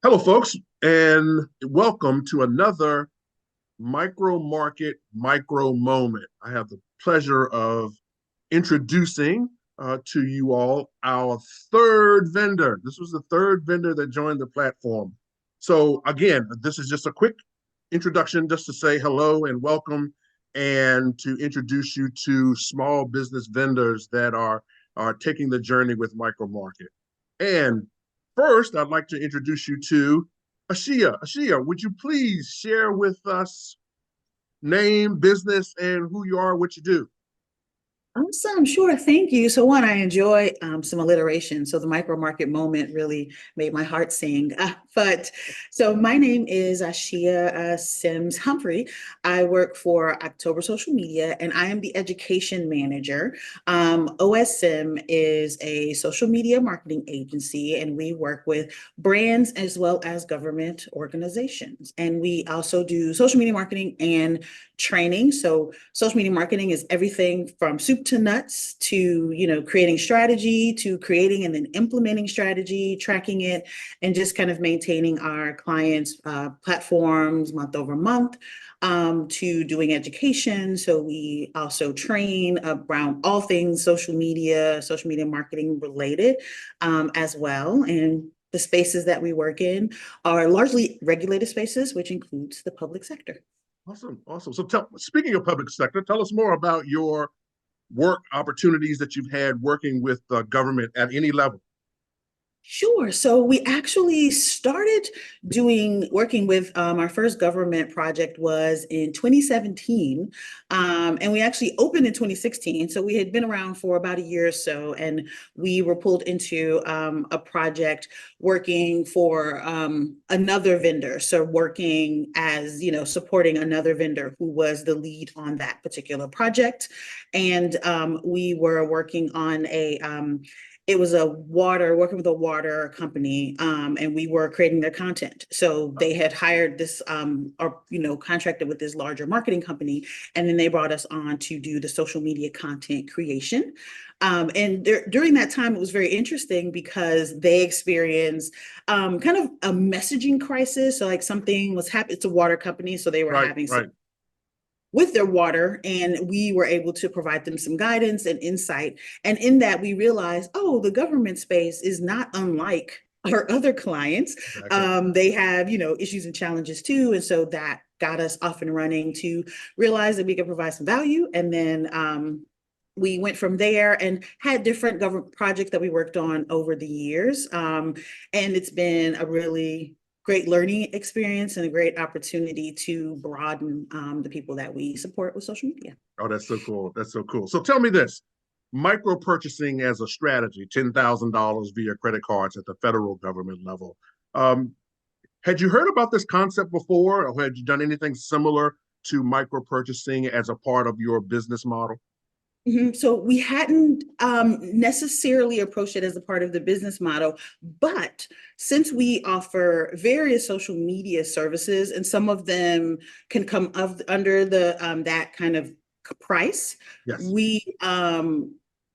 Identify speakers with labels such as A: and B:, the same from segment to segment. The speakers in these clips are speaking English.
A: Hello, folks, and welcome to another Micro Market Micro Moment. I have the pleasure of introducing to you all our third vendor. This was the third vendor that joined the platform. So, again, this is just a quick introduction just to say hello and welcome and to introduce you to small business vendors that are taking the journey with Micro Market. And first, I'd like to introduce you to Ashia. Ashia, would you please share with us name, business, and who you are, what you do?
B: Awesome, sure, thank you. So one, I enjoy some alliteration. So the micro market moment really made my heart sing. But so my name is Ashia Sims Humphrey. I work for October Social Media, and I am the education manager. OSM is a social media marketing agency, and we work with brands as well as government organizations. And we also do social media marketing and training. So social media marketing is everything from soup to nuts to, creating strategy to creating and then implementing strategy, tracking it, and just kind of maintaining our clients' platforms month over month, to doing education. So we also train around all things social media marketing related, as well. And the spaces that we work in are largely regulated spaces, which includes the public sector.
A: Awesome, awesome. So, speaking of public sector, tell us more about your work opportunities that you've had working with the government at any level.
B: Sure. So we actually started working with our first government project was in 2017. And we actually opened in 2016. So we had been around for about a year or so, and we were pulled into a project working for another vendor. So working as, supporting another vendor who was the lead on that particular project. And we were working on it was working with a water company, and we were creating their content. So they had hired this, or, contracted with this larger marketing company, and then they brought us on to do the social media content creation. And during that time, it was very interesting because they experienced kind of a messaging crisis. So like something was happening, it's a water company, so they were
A: Right,
B: having some
A: right.
B: with their water, and we were able to provide them some guidance and insight. And in that, we realized, oh, the government space is not unlike our other clients.
A: Exactly.
B: They have, issues and challenges too. And so that got us off and running to realize that we could provide some value. And then we went from there and had different government projects that we worked on over the years. And it's been a really great learning experience and a great opportunity to broaden the people that we support with social media.
A: Oh, that's so cool. That's so cool. So tell me this, micro purchasing as a strategy, $10,000 via credit cards at the federal government level. Um, had you heard about this concept before, or had you done anything similar to micro purchasing as a part of your business model?
B: So we hadn't necessarily approached it as a part of the business model, but since we offer various social media services, and some of them can come under the that kind of price,
A: Yes.
B: we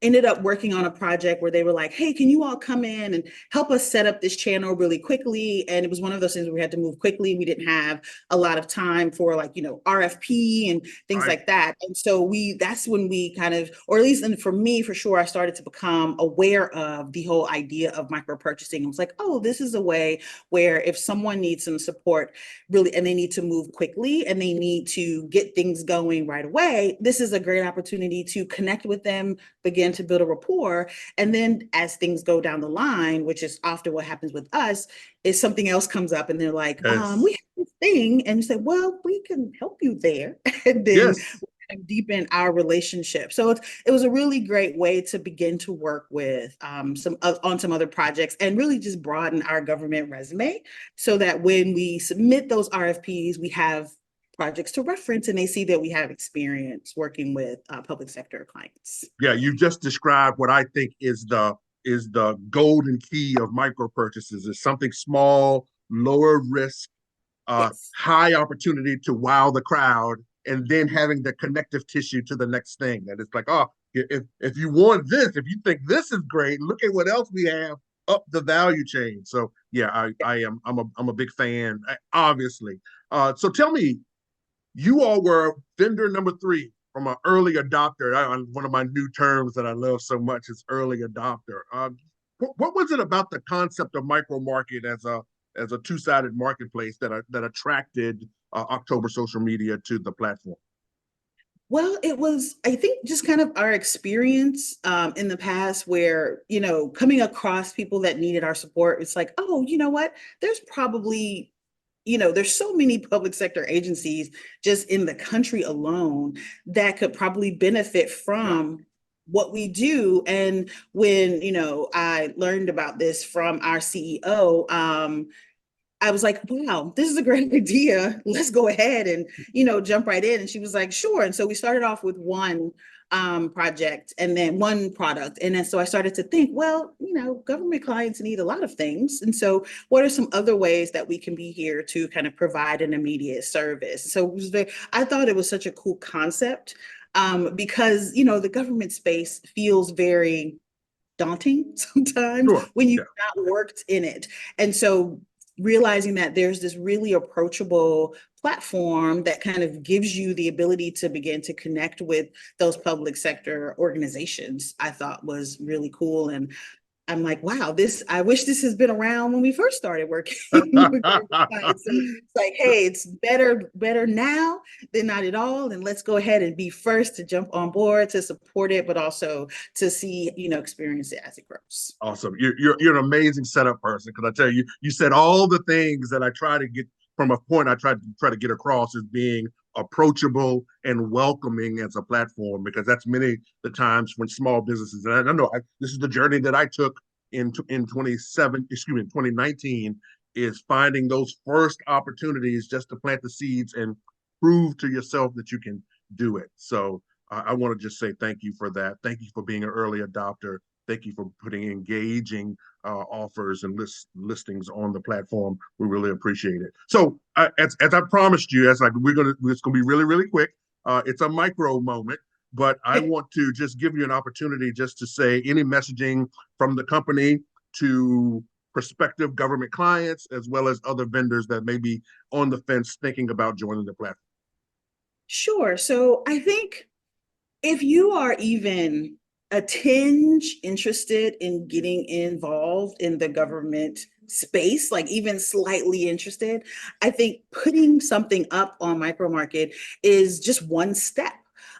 B: ended up working on a project where they were like, hey, can you all come in and help us set up this channel really quickly? And it was one of those things where we had to move quickly. We didn't have a lot of time for RFP and things
A: Right.
B: like that. And so that's when we kind of, or at least and for me, for sure, I started to become aware of the whole idea of micro purchasing. I was like, oh, this is a way where if someone needs some support really, and they need to move quickly and they need to get things going right away, this is a great opportunity to connect with them, begin to build a rapport. And then as things go down the line, which is often what happens with us, is something else comes up and they're like,
A: Yes.
B: we have this thing. And you say, well, we can help you there. And then
A: Yes.
B: deepen our relationship. So it was a really great way to begin to work with on some other projects and really just broaden our government resume so that when we submit those RFPs, we have projects to reference and they see that we have experience working with public sector clients.
A: Yeah, you just described what I think is the golden key of micro purchases. Is something small, lower risk,
B: Yes.
A: high opportunity to wow the crowd, and then having the connective tissue to the next thing. That it's like, oh, if you want this, if you think this is great, look at what else we have up the value chain. So yeah, I'm a big fan, obviously. So tell me, you all were vendor number three from an early adopter. One of my new terms that I love so much is early adopter. What was it about the concept of micro market as a two-sided marketplace that attracted October Social Media to the platform?
B: Well, it was, I think, just kind of our experience in the past where, coming across people that needed our support. It's like, oh, you know what? There's probably, there's so many public sector agencies just in the country alone that could probably benefit
A: Yeah.
B: from what we do. And when, I learned about this from our CEO, I was like, wow, this is a great idea. Let's go ahead and, jump right in. And she was like, sure. And so we started off with one project and then one product. And then so I started to think, well, government clients need a lot of things. And so what are some other ways that we can be here to kind of provide an immediate service? So it was I thought it was such a cool concept because, the government space feels very daunting sometimes
A: Sure.
B: when you've
A: Yeah.
B: not worked in it. And so realizing that there's this really approachable platform that kind of gives you the ability to begin to connect with those public sector organizations, I thought was really cool. And I'm like, wow, I wish this has been around when we first started working with clients. So it's like, hey, it's better now than not at all. And let's go ahead and be first to jump on board to support it, but also to see, experience it as it grows.
A: Awesome. You're an amazing setup person, because I tell you, you said all the things that I try to get from a point I try to get across as being approachable and welcoming as a platform, because that's many the times when small businesses, and I know this is the journey that I took in 2019, is finding those first opportunities just to plant the seeds and prove to yourself that you can do it. So I want to just say thank you for that. Thank you for being an early adopter. Thank you for putting engaging offers and listings on the platform. We really appreciate it. So as I promised you, it's gonna be really, really quick. It's a micro moment, but I want to just give you an opportunity just to say any messaging from the company to prospective government clients, as well as other vendors that may be on the fence thinking about joining the platform.
B: Sure. So I think if you are even a tinge interested in getting involved in the government space, like even slightly interested, I think putting something up on Micromarket is just one step.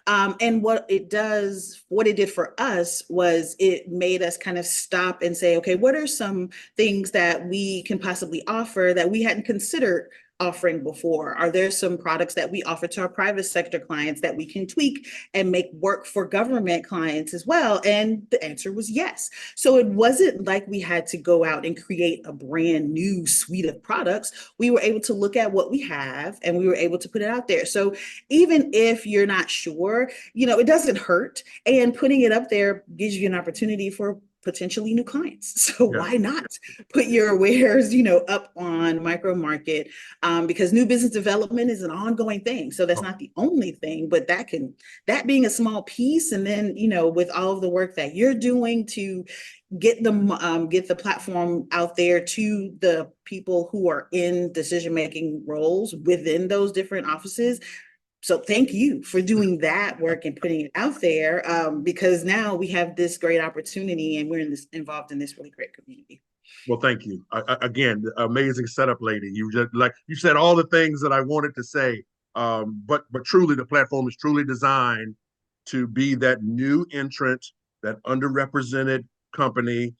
B: And what it did for us was it made us kind of stop and say, okay, what are some things that we can possibly offer that we hadn't considered offering before? Are there some products that we offer to our private sector clients that we can tweak and make work for government clients as well? And the answer was yes. So it wasn't like we had to go out and create a brand new suite of products. We were able to look at what we have and we were able to put it out there. So even if you're not sure, it doesn't hurt. And putting it up there gives you an opportunity for potentially new clients. So
A: Yeah.
B: why not put your wares, up on Micromarket? Because new business development is an ongoing thing. So that's not the only thing, but that being a small piece, and then with all of the work that you're doing to get the platform out there to the people who are in decision-making roles within those different offices. So thank you for doing that work and putting it out there, because now we have this great opportunity and we're involved in this really great community.
A: Well, thank you. Again, amazing setup, lady. You said all the things that I wanted to say. But truly, the platform is truly designed to be that new entrant, that underrepresented company,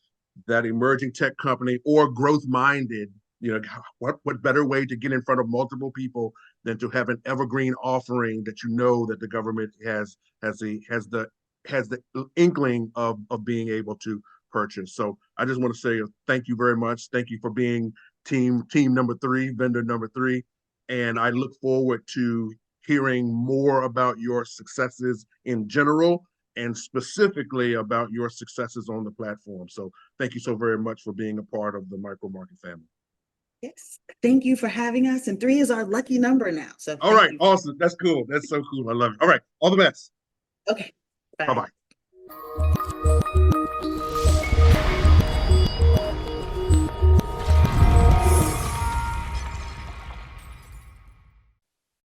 A: that emerging tech company, or growth minded. What better way to get in front of multiple people than to have an evergreen offering that that the government has the inkling of being able to purchase. So I just want to say thank you very much. Thank you for being team number three, vendor number three. And I look forward to hearing more about your successes in general and specifically about your successes on the platform. So thank you so very much for being a part of the Micromarket family.
B: Yes. Thank you for having us. And 3 is our lucky number now. So
A: all right. Awesome. That's cool. That's so cool. I love it. All right. All the best.
B: Okay. Bye.
A: Bye-bye.